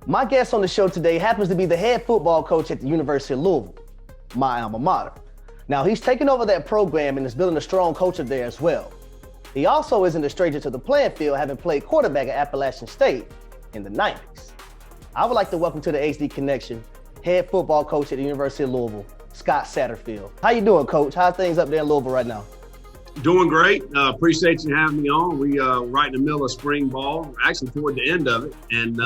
My guest on the show today happens to be the head football coach at the University of Louisville, my alma mater. Now, he's taken over that program and is building a strong culture there as well. He also isn't a stranger to the playing field, having played quarterback at Appalachian State in the 90s. I would like to welcome to the HD Connection, head football coach at the University of Louisville, Scott Satterfield. How you doing, Coach? How are things up there in Louisville right now? Doing great. Appreciate you having me on. We right in the middle of spring ball, actually toward the end of it, and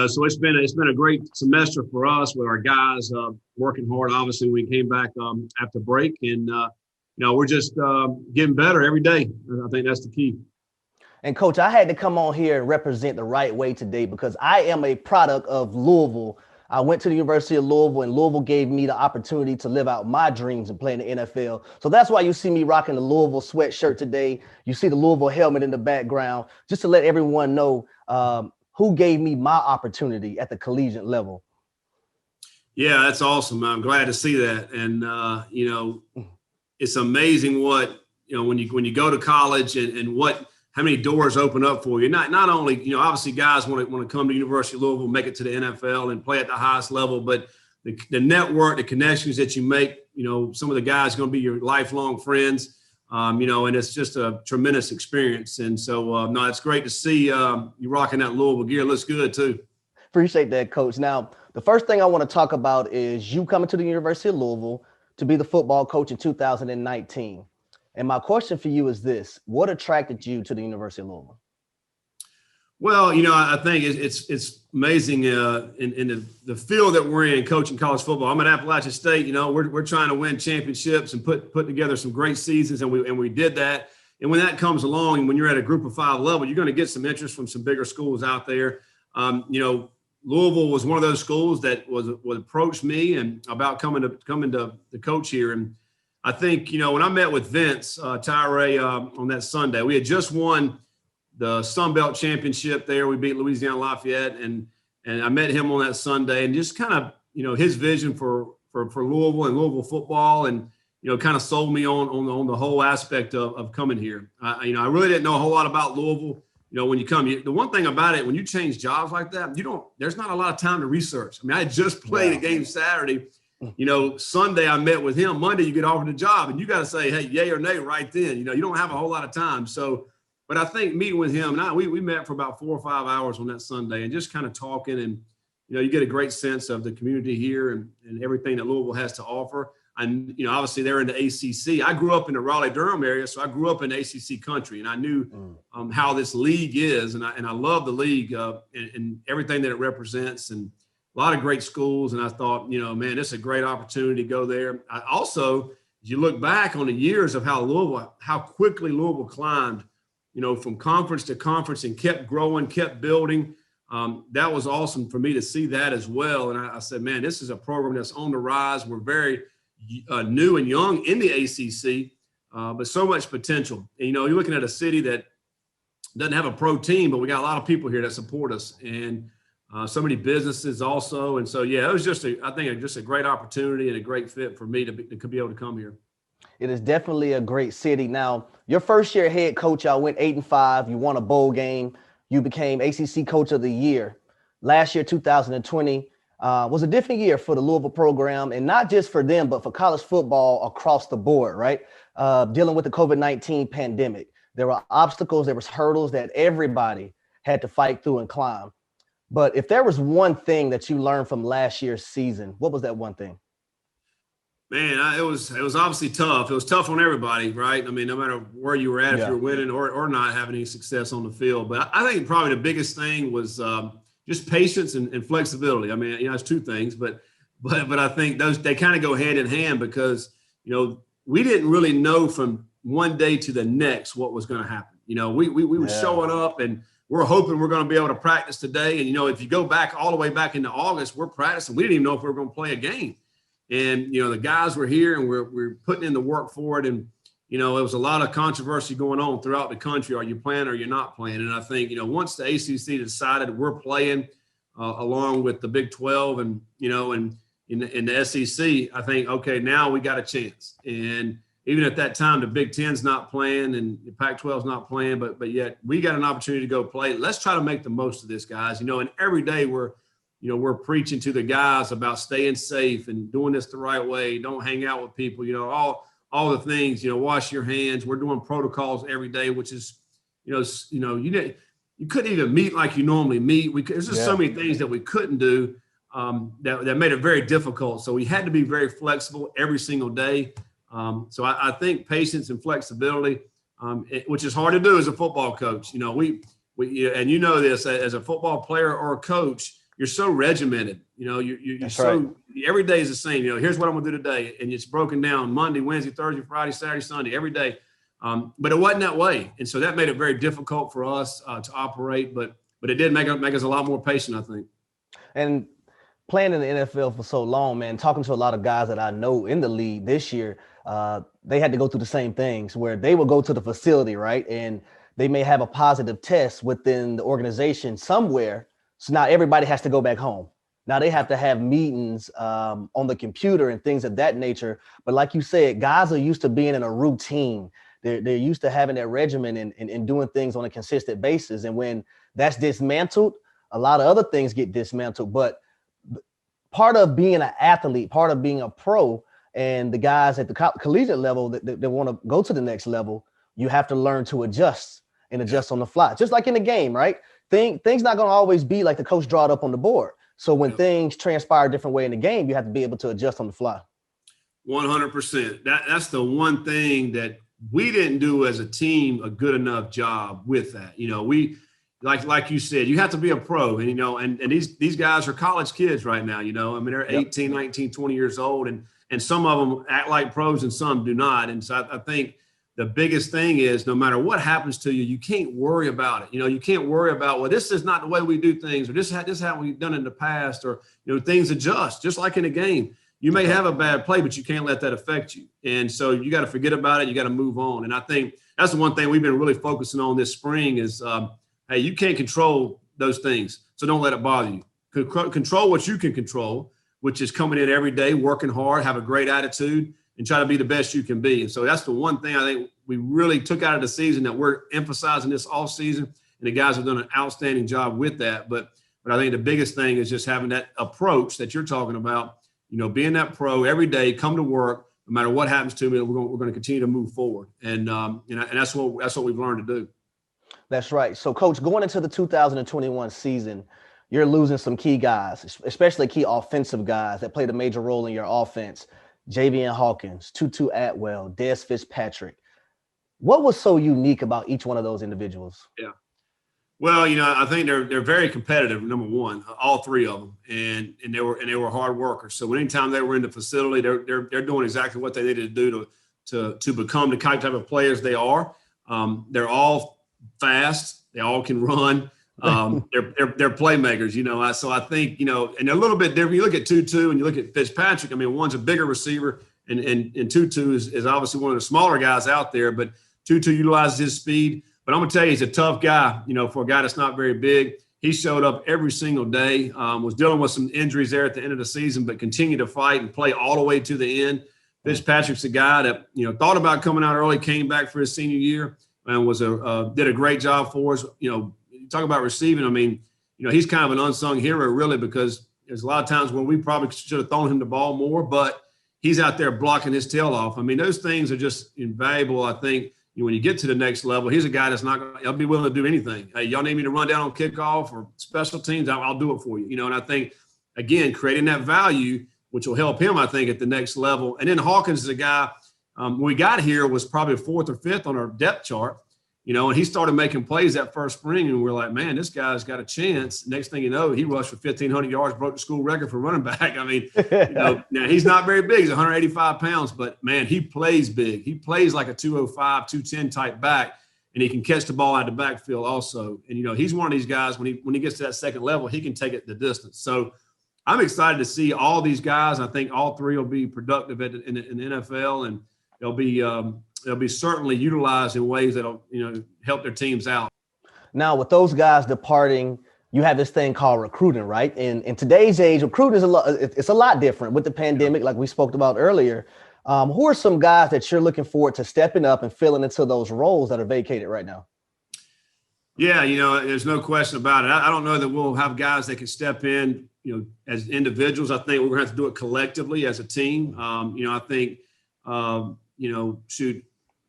so it's been a great semester for us with our guys working hard. Obviously, we came back after break, and we're just getting better every day. I think that's the key. And Coach, I had to come on here and represent the right way today because I am a product of Louisville. I went to the University of Louisville, and Louisville gave me the opportunity to live out my dreams and play in the NFL. So that's why you see me rocking the Louisville sweatshirt today. You see the Louisville helmet in the background, just to let everyone know who gave me my opportunity at the collegiate level. Yeah, that's awesome. I'm glad to see that. And, it's amazing what, when you go to college and how many doors open up for you. Not only, obviously guys want to come to University of Louisville, make it to the NFL and play at the highest level, but the network, the connections that you make, some of the guys are going to be your lifelong friends, and it's just a tremendous experience. And so, no, it's great to see you rocking that Louisville gear. It looks good too. Appreciate that, Coach. Now, the first thing I want to talk about is you coming to the University of Louisville to be the football coach in 2019. And my question for you is this: what attracted you to the University of Louisville? Well, I think it's amazing in the field that we're in, coaching college football. I'm at Appalachian State. We're trying to win championships and put together some great seasons, and we did that. And when that comes along, and when you're at a Group of 5 level, you're going to get some interest from some bigger schools out there. Louisville was one of those schools that would approach me and about coming to the coach here. And I think, when I met with Vince Tyra on that Sunday, we had just won the Sun Belt Championship there. We beat Louisiana Lafayette, and I met him on that Sunday, and just kind of, his vision for Louisville and Louisville football, and, kind of sold me on the whole aspect of coming here. I really didn't know a whole lot about Louisville. When you come, the one thing about it, when you change jobs like that, there's not a lot of time to research. I mean, I just played a game Saturday. Sunday I met with him. Monday you get offered a job, and you got to say, hey, yay or nay right then. You don't have a whole lot of time. So, but I think meeting with him, and we met for about 4 or 5 hours on that Sunday, and just kind of talking, and you get a great sense of the community here and everything that Louisville has to offer. And obviously they're in the ACC. I grew up in the Raleigh-Durham area, so I grew up in ACC country, and I knew how this league is, and I love the league and everything that it represents, and a lot of great schools. And I thought, man, this is a great opportunity to go there. I also, as you look back on the years of how quickly Louisville climbed, from conference to conference, and kept growing, kept building. That was awesome for me to see that as well. And I said, man, this is a program that's on the rise. We're very new and young in the ACC, but so much potential. And, you're looking at a city that doesn't have a pro team, but we got a lot of people here that support us, and so many businesses also. And so, yeah, it was just a great opportunity and a great fit for me to be able to come here. It is definitely a great city. Now, your first year head coach, y'all went 8-5. You won a bowl game. You became ACC Coach of the Year. Last year, 2020, was a different year for the Louisville program, and not just for them, but for college football across the board, right? Dealing with the COVID-19 pandemic. There were obstacles, there was hurdles that everybody had to fight through and climb. But if there was one thing that you learned from last year's season, what was that one thing? Man, it was obviously tough. It was tough on everybody, right? I mean, no matter where you were at, if you were winning or not having any success on the field. But I think probably the biggest thing was just patience and flexibility. I mean, it's two things, but I think they kind of go hand in hand, because, we didn't really know from one day to the next what was going to happen. We were showing up, and we're hoping we're going to be able to practice today. And, if you go back all the way back into August, we're practicing. We didn't even know if we were going to play a game. And, the guys were here, and we're putting in the work for it. And, there was a lot of controversy going on throughout the country. Are you playing or you're not playing? And I think, once the ACC decided we're playing along with the Big 12 and, and in the SEC, I think, okay, now we got a chance. And even at that time, the Big Ten's not playing and the Pac-12's not playing, but yet we got an opportunity to go play. Let's try to make the most of this, guys. And every day we're we're preaching to the guys about staying safe and doing this the right way. Don't hang out with people, all the things, wash your hands. We're doing protocols every day, which is, you couldn't even meet like you normally meet. There's just so many things that we couldn't do that made it very difficult. So we had to be very flexible every single day. So I think patience and flexibility, which is hard to do as a football coach. We and this as a football player or a coach, you're so regimented. You're so right. Every day is the same. Here's what I'm gonna do today, and it's broken down Monday, Wednesday, Thursday, Friday, Saturday, Sunday, every day. But it wasn't that way, and so that made it very difficult for us to operate. But it did make us a lot more patient, I think. And playing in the NFL for so long, man, talking to a lot of guys that I know in the league this year, they had to go through the same things where they will go to the facility, right? And they may have a positive test within the organization somewhere. So now everybody has to go back home. Now they have to have meetings on the computer and things of that nature. But like you said, guys are used to being in a routine. They're used to having that regimen and doing things on a consistent basis. And when that's dismantled, a lot of other things get dismantled. But part of being an athlete, part of being a pro, and the guys at the collegiate level that want to go to the next level, you have to learn to adjust and adjust on the fly. Just like in the game, right? Things not going to always be like the coach draw it up on the board. So when things transpire a different way in the game, you have to be able to adjust on the fly. 100%. That's the one thing that we didn't do as a team a good enough job with that. We like you said, you have to be a pro, and and these guys are college kids right now. They're 18, 19, 20 years old, and some of them act like pros and some do not. And so I think the biggest thing is no matter what happens to you, you can't worry about it. You can't worry about, well, this is not the way we do things, or this is how we've done it in the past, or things adjust. Just like in a game, you may have a bad play, but you can't let that affect you. And so you got to forget about it. You got to move on. And I think that's the one thing we've been really focusing on this spring is, hey, you can't control those things, so don't let it bother you. Control what you can control, which is coming in every day, working hard, have a great attitude, and try to be the best you can be. And so that's the one thing I think we really took out of the season that we're emphasizing this off season, and the guys have done an outstanding job with that. But I think the biggest thing is just having that approach that you're talking about, being that pro every day, come to work, no matter what happens to me, we're going to continue to move forward. And and that's what we've learned to do. That's right. So, Coach, going into the 2021 season, you're losing some key guys, especially key offensive guys that played a major role in your offense. Javian Hawkins, Tutu Atwell, Des Fitzpatrick. What was so unique about each one of those individuals? Yeah. Well, I think they're very competitive. Number one, all three of them, and they were hard workers. So anytime they were in the facility, they're doing exactly what they needed to do to become the type of players they are. They're all fast. They all can run. They're playmakers. So I think and a little bit different. You look at Tutu and you look at Fitzpatrick. I mean, one's a bigger receiver, and Tutu is obviously one of the smaller guys out there. But Tutu utilizes his speed. But I'm going to tell you, he's a tough guy, for a guy that's not very big. He showed up every single day, was dealing with some injuries there at the end of the season, but continued to fight and play all the way to the end. Fitzpatrick's a guy that, thought about coming out early, came back for his senior year, and did a great job for us. You talk about receiving. I mean, he's kind of an unsung hero, really, because there's a lot of times when we probably should have thrown him the ball more, but he's out there blocking his tail off. I mean, those things are just invaluable, I think. When you get to the next level, he's a guy that's I'll be willing to do anything. Hey, y'all need me to run down on kickoff or special teams, I'll do it for you. And I think, again, creating that value, which will help him, I think, at the next level. And then Hawkins is a guy, when we got here, was probably fourth or fifth on our depth chart, and he started making plays that first spring, and we're like, man, this guy's got a chance. Next thing you know, he rushed for 1,500 yards, broke the school record for running back. I mean, now he's not very big. He's 185 pounds, but, man, he plays big. He plays like a 205, 210 type back, and he can catch the ball out of the backfield also. And, he's one of these guys, when he gets to that second level, he can take it the distance. So I'm excited to see all these guys. I think all three will be productive in the NFL, and they'll be certainly utilized in ways that'll, help their teams out. Now, with those guys departing, you have this thing called recruiting, right? And in today's age, recruiting is it's a lot different with the pandemic, like we spoke about earlier. Who are some guys that you're looking forward to stepping up and filling into those roles that are vacated right now? Yeah, there's no question about it. I don't know that we'll have guys that can step in as individuals, I think we're going to have to do it collectively as a team. I think,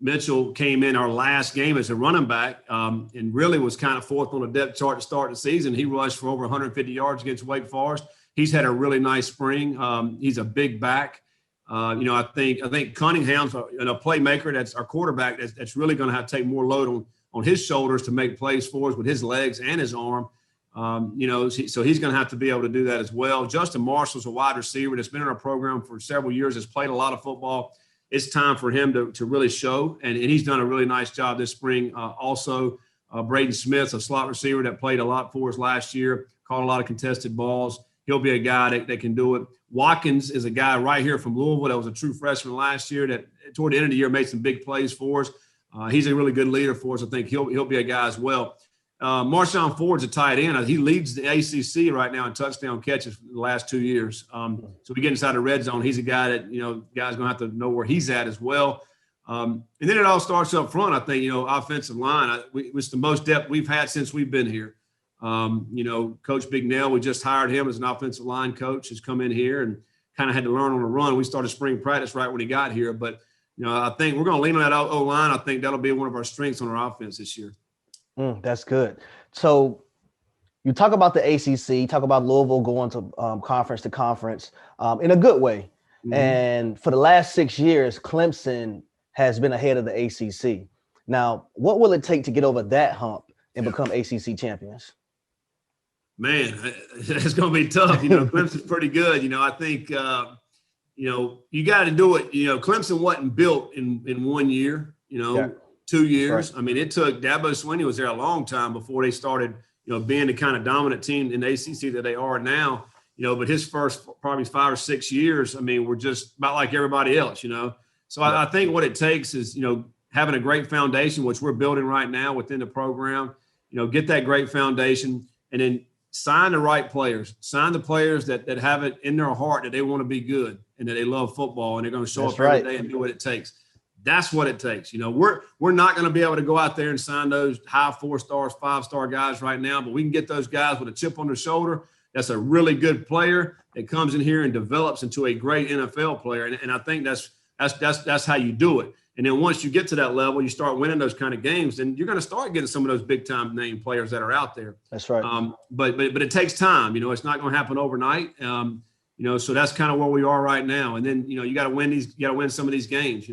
Mitchell came in our last game as a running back and really was kind of fourth on the depth chart to start the season. He rushed for over 150 yards against Wake Forest. He's had a really nice spring. He's a big back. I think Cunningham's a playmaker. That's our quarterback. That's really going to have to take more load on his shoulders to make plays for us with his legs and his arm. So he's going to have to be able to do that as well. Justin Marshall's a wide receiver that's been in our program for several years, has played a lot of football. It's time for him to really show, and he's done a really nice job this spring. Also, Braden Smith's a slot receiver that played a lot for us last year, caught a lot of contested balls. He'll be a guy that can do it. Watkins is a guy right here from Louisville that was a true freshman last year that toward the end of the year made some big plays for us. He's a really good leader for us. I think he'll be a guy as well. Marshawn Ford's a tight end. He leads the ACC right now in touchdown catches for the last 2 years. So we get inside the red zone. He's a guy that, guys going to have to know where he's at as well. And then it all starts up front. I think, offensive line, it's the most depth we've had since we've been here. Coach Big Nail, we just hired him as an offensive line coach, has come in here and kind of had to learn on the run. We started spring practice right when he got here. But, I think we're going to lean on that O-line. I think that'll be one of our strengths on our offense this year. That's good. So you talk about the ACC, talk about Louisville going to conference to conference in a good way. Mm-hmm. And for the last 6 years, Clemson has been ahead of the ACC. Now, what will it take to get over that hump and become ACC champions? Man, it's going to be tough. Clemson's pretty good. I think, you got to do it. Clemson wasn't built in 1 year, 2 years. Right. I mean, it took Dabo Swinney was there a long time before they started, being the kind of dominant team in the ACC that they are now, but his first probably 5 or 6 years, I mean, we're just about like everybody else, So yeah. I think what it takes is, having a great foundation, which we're building right now within the program, get that great foundation and then sign the right players, sign the players that have it in their heart that they want to be good and that they love football and they're going to show up every day and do what it takes. That's what it takes. We're not going to be able to go out there and sign those high 4-star, 5-star guys right now, but we can get those guys with a chip on their shoulder. That's a really good player that comes in here and develops into a great NFL player. And I think that's how you do it. And then once you get to that level, you start winning those kind of games, then you're going to start getting some of those big time name players that are out there. That's right. But it takes time. It's not going to happen overnight. So that's kind of where we are right now. And then, you got to win these. You got to win some of these games.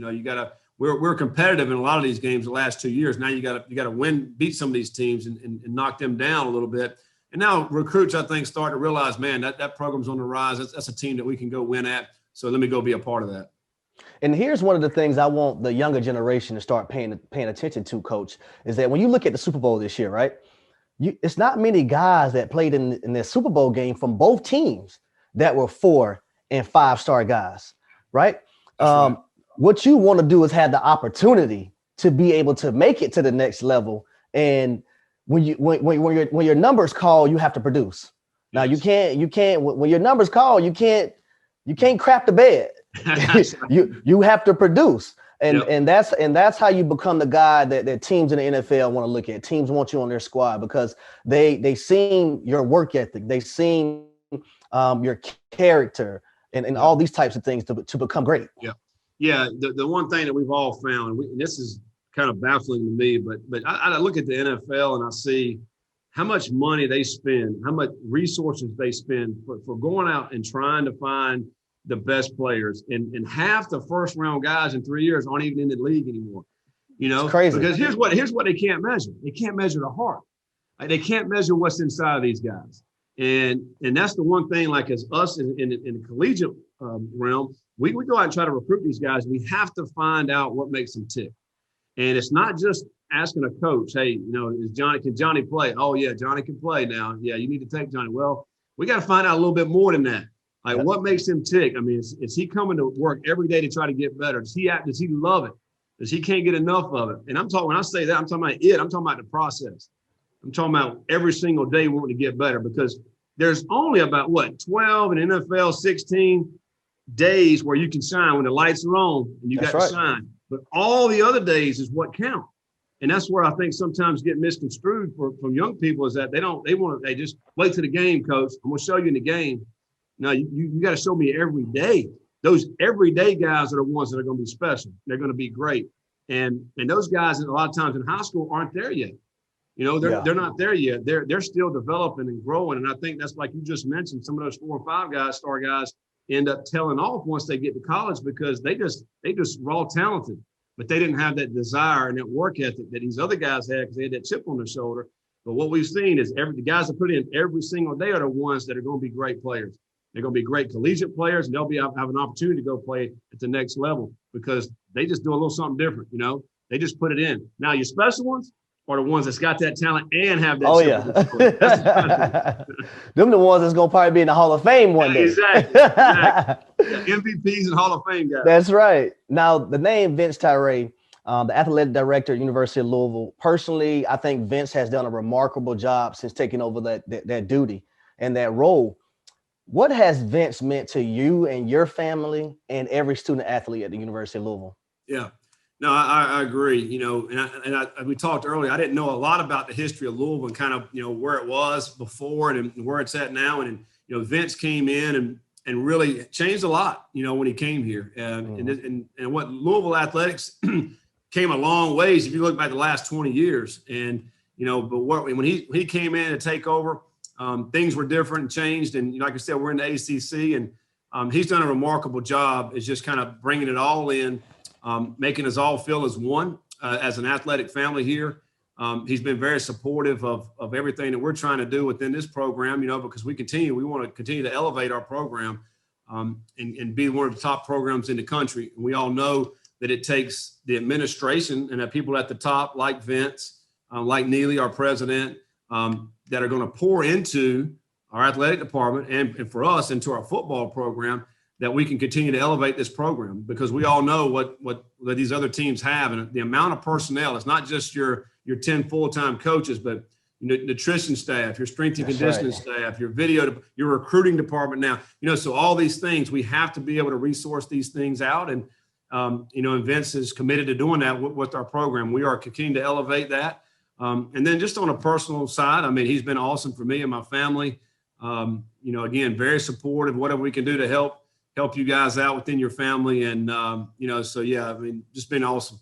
We're competitive in a lot of these games the last 2 years. Now you got to beat some of these teams and knock them down a little bit. And now recruits, I think, start to realize, man, that program's on the rise. That's a team that we can go win at. So let me go be a part of that. And here's one of the things I want the younger generation to start paying attention to, Coach, is that when you look at the Super Bowl this year, right? It's not many guys that played in the Super Bowl game from both teams that were 4- and 5-star guys, right? Right. What you want to do is have the opportunity to be able to make it to the next level. And when your numbers call, you have to produce. Now you can't when your numbers call, you can't crap the bed. you have to produce. And that's how you become the guy that teams in the NFL want to look at. Teams want you on their squad because they seen your work ethic, they seen your character and all these types of things to become great. Yeah. Yeah, the one thing that we've all found, and this is kind of baffling to me, but I look at the NFL and I see how much money they spend, how much resources they spend for going out and trying to find the best players. And half the first round guys in 3 years aren't even in the league anymore. It's crazy. Because here's what they can't measure. They can't measure the heart. They can't measure what's inside of these guys. And that's the one thing, like as us in the collegiate realm, we go out and try to recruit these guys. We have to find out what makes them tick. And it's not just asking a coach, hey, can Johnny play? Oh, yeah, Johnny can play now. Yeah, you need to take Johnny. Well, we got to find out a little bit more than that. Like, what makes him tick? I mean, is he coming to work every day to try to get better? Does he love it? Does he can't get enough of it? And when I say that, I'm talking about it. I'm talking about the process. I'm talking about every single day wanting to get better, because there's only about 12 in NFL, 16 days where you can shine when the lights are on and you got to shine. But all the other days is what count. And that's where I think sometimes get misconstrued from young people is that they just wait to the game, coach. I'm going to show you in the game. No, you got to show me every day. Those everyday guys are the ones that are going to be special. They're going to be great. And those guys, a lot of times in high school, aren't there yet. They're not there yet. They're still developing and growing. And I think that's like you just mentioned, some of those 4 or 5 guys, star guys, end up tailing off once they get to college because they just raw talented. But they didn't have that desire and that work ethic that these other guys had because they had that chip on their shoulder. But what we've seen is the guys that put in every single day are the ones that are going to be great players. They're going to be great collegiate players, and they'll have an opportunity to go play at the next level because they just do a little something different. They just put it in. Now, your special ones are the ones that's got that talent and have that. Oh, yeah. Them the ones that's going to probably be in the Hall of Fame one day. Exactly. Yeah, MVPs and Hall of Fame guys. That's right. Now, the name Vince Tyra, the athletic director at University of Louisville. Personally, I think Vince has done a remarkable job since taking over that duty and that role. What has Vince meant to you and your family and every student athlete at the University of Louisville? Yeah. No, I agree. And we talked earlier. I didn't know a lot about the history of Louisville and kind of where it was before and where it's at now. And Vince came in and really changed a lot. When he came here and what Louisville athletics came a long ways if you look back the last 20 years. And but when he came in to take over, things were different and changed. And like I said, we're in the ACC, and he's done a remarkable job. Is just kind of bringing it all in. Making us all feel as one, as an athletic family here. He's been very supportive of everything that we're trying to do within this program, because we want to continue to elevate our program and be one of the top programs in the country. And we all know that it takes the administration and the people at the top like Vince, like Neely, our president, that are going to pour into our athletic department and for us into our football program, that we can continue to elevate this program because we all know what these other teams have. And the amount of personnel, it's not just your 10 full-time coaches, but nutrition staff, your strength and conditioning staff, your your recruiting department now, so all these things, we have to be able to resource these things out. And, and Vince is committed to doing that with our program. We are continuing to elevate that. And then just on a personal side, he's been awesome for me and my family. Again, very supportive, whatever we can do to help you guys out within your family. And, just been awesome.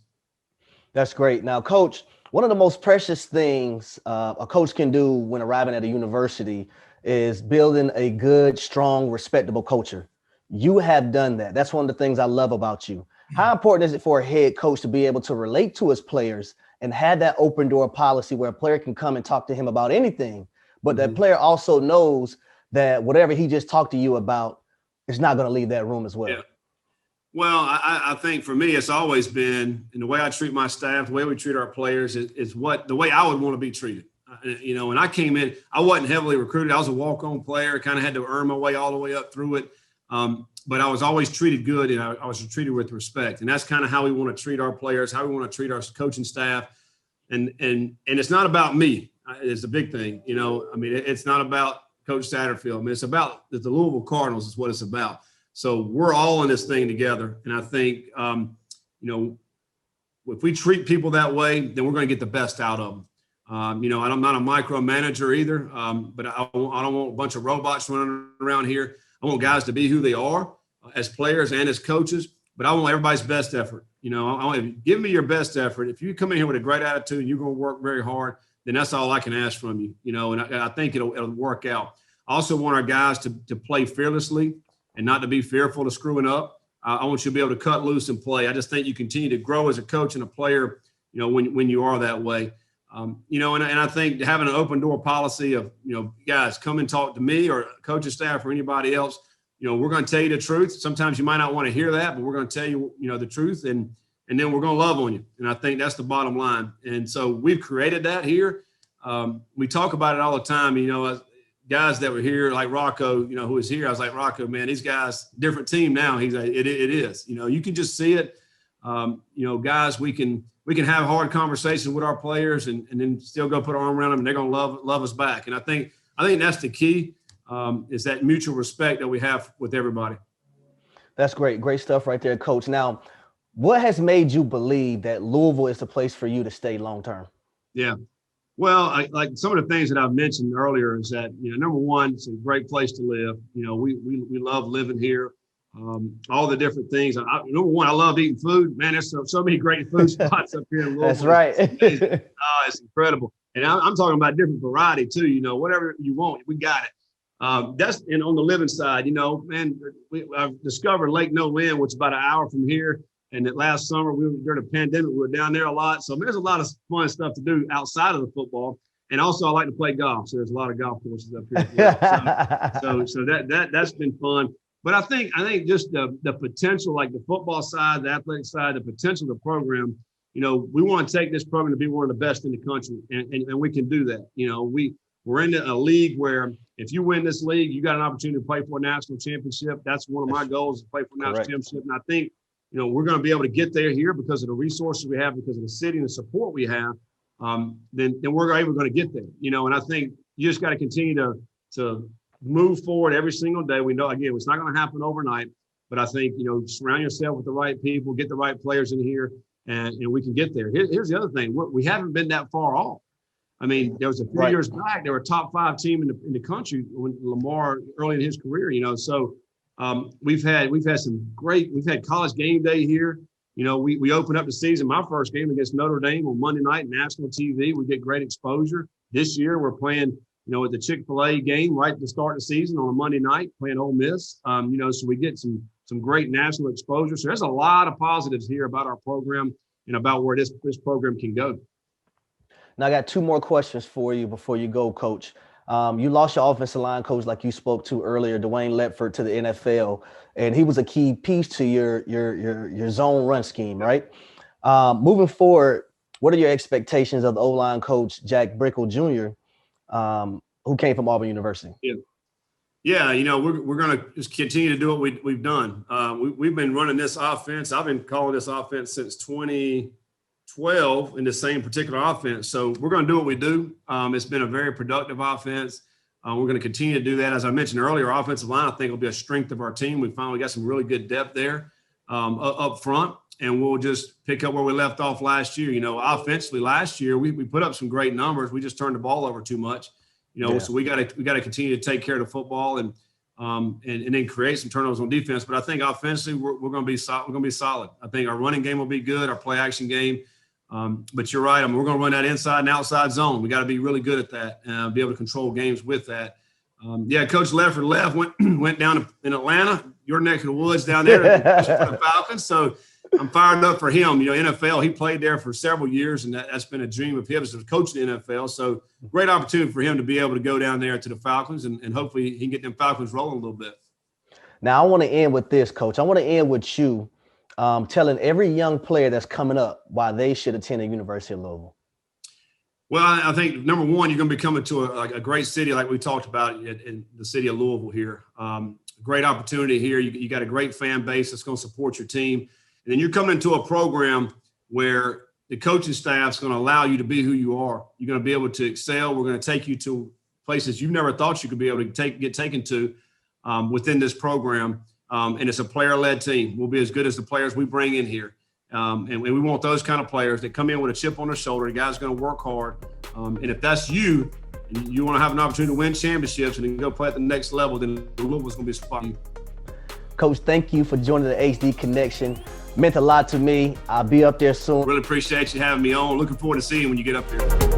That's great. Now, Coach, one of the most precious things a coach can do when arriving at a university is building a good, strong, respectable culture. You have done that. That's one of the things I love about you. How important is it for a head coach to be able to relate to his players and have that open door policy where a player can come and talk to him about anything, but that player also knows that whatever he just talked to you about, it's not going to leave that room as well. Yeah. Well, I think for me, it's always been, in the way I treat my staff, the way we treat our players is the way I would want to be treated. When I came in, I wasn't heavily recruited. I was a walk-on player, kind of had to earn my way all the way up through it. But I was always treated good, and I was treated with respect. And that's kind of how we want to treat our players, how we want to treat our coaching staff. And it's not about me. It's a big thing. It's not about Coach Satterfield. It's about the Louisville Cardinals is what it's about. So we're all in this thing together. And I think, if we treat people that way, then we're going to get the best out of them. I'm not a micromanager either, but I don't want a bunch of robots running around here. I want guys to be who they are as players and as coaches, but I want everybody's best effort. Give me your best effort. If you come in here with a great attitude and you're going to work very hard, then that's all I can ask from you, and I think it'll work out. I also want our guys to play fearlessly and not to be fearful of screwing up. I want you to be able to cut loose and play. I just think you continue to grow as a coach and a player, when you are that way. And I think having an open door policy of, guys, come and talk to me or coaching staff or anybody else. We're going to tell you the truth. Sometimes you might not want to hear that, but we're going to tell you, the truth, and then we're going to love on you. And I think that's the bottom line. And so we've created that here. We talk about it all the time. Guys that were here, like Rocco, who was here, I was like, Rocco, man, these guys, different team now. He's like, it is. You can just see it. Guys, we can have hard conversations with our players and then still go put our arm around them, and they're going to love us back. And I think that's the key, is that mutual respect that we have with everybody. That's great. Great stuff right there, Coach. Now, What has made you believe that Louisville is the place for you to stay long term? Yeah. Well, like some of the things that I've mentioned earlier is that, number one, it's a great place to live. We love living here. All the different things. Number one, I love eating food. Man, there's so many great food spots up here in Louisville. That's right. It's incredible. And I'm talking about different variety too. Whatever you want, we got it. That's on the living side. Man, I've discovered Lake No Wind, which is about an hour from here. And that last summer, during the pandemic, we were down there a lot. So there's a lot of fun stuff to do outside of the football. And also, I like to play golf. So there's a lot of golf courses up here as well. So that's been fun. But I think just the potential, like the football side, the athletic side, the potential of the program. We want to take this program to be one of the best in the country, and we can do that. We're in a league where if you win this league, you got an opportunity to play for a national championship. That's one of my goals, to play for a national championship. And I think we're going to be able to get there here because of the resources we have, because of the city and the support we have. Then we're able to get there. And I think you just got to continue to move forward every single day. We know, again, it's not going to happen overnight, but I think, surround yourself with the right people, get the right players in here, and we can get there. Here's the other thing. We haven't been that far off. I mean, there was a few years back, they were a top 5 team in the country when Lamar early in his career, so we've had college game day here. We opened up the season. My first game against Notre Dame on Monday night, national TV. We get great exposure. This year we're playing, at the Chick-fil-A game right at the start of the season on a Monday night, playing Ole Miss. So we get some great national exposure. So there's a lot of positives here about our program and about where this program can go. Now, I got 2 more questions for you before you go, Coach. You lost your offensive line coach, like you spoke to earlier, Dwayne Ledford, to the NFL, and he was a key piece to your zone run scheme, right? Moving forward, what are your expectations of the O-line coach, Jack Brickell Jr., who came from Auburn University? Yeah, we're going to just continue to do what we've done. We've been running this offense. I've been calling this offense since 2012 in the same particular offense. So we're going to do what we do. It's been a very productive offense. We're going to continue to do that. As I mentioned earlier, our offensive line, I think, will be a strength of our team. We finally got some really good depth there up front, and we'll just pick up where we left off last year. Offensively last year, we put up some great numbers. We just turned the ball over too much. So we got to continue to take care of the football and then create some turnovers on defense. But I think offensively, we're going to be solid. We're going to be solid. I think our running game will be good. Our play action game. But you're right. We're going to run that inside and outside zone. We got to be really good at that and be able to control games with that. Coach Ledford went down in Atlanta, your neck of the woods down there for the Falcons. So I'm fired up for him. NFL, he played there for several years, and that's been a dream of his to coach the NFL. So great opportunity for him to be able to go down there to the Falcons, and hopefully he can get them Falcons rolling a little bit. Now, I want to end with this, Coach. I want to end with you telling every young player that's coming up why they should attend the University of Louisville. Well, I think, number one, you're going to be coming to a great city like we talked about in the city of Louisville here. Great opportunity here. You got a great fan base that's going to support your team. And then you're coming into a program where the coaching staff is going to allow you to be who you are. You're going to be able to excel. We're going to take you to places you never thought you could be able to get taken to within this program. And it's a player-led team. We'll be as good as the players we bring in here. And we want those kind of players that come in with a chip on their shoulder. The guy's going to work hard. And if that's you, and you want to have an opportunity to win championships and then go play at the next level, then Louisville's going to be a spot for you. Coach, thank you for joining the HD Connection. Meant a lot to me. I'll be up there soon. Really appreciate you having me on. Looking forward to seeing you when you get up there.